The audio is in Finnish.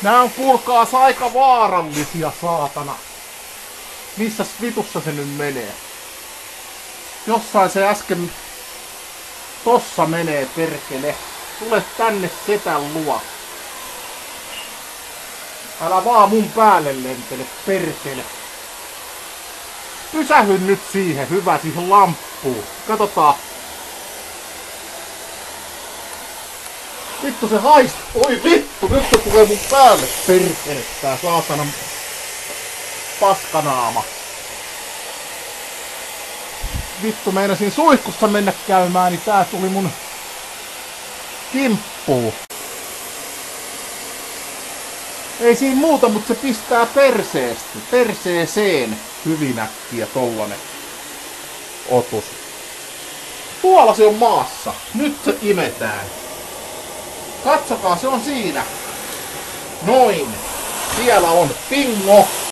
Nää on kuulkaas aika vaarallisia, saatana. Missäs vitussa se nyt menee? Jossain se äsken... Tossa menee, perkele. Tule tänne setän luo. Älä vaan mun päälle lentele, perkele. Pysähy nyt siihen, hyvä, siihen lamppuun. Katsotaan. Vittu se haist. Oi vittu, nyt se tulee mun päälle, perkele. Tää saatana paskanaama. Vittu, meinasin suihkussa mennä käymään, niin tää tuli mun kimppuun. Ei siinä muuta, mutta se pistää perseeseen hyvin äkkiä tollanen otus. Tuolla se on maassa. Nyt se imetään. Katsokaa, se on siinä. Noin. Siellä on. Pingo.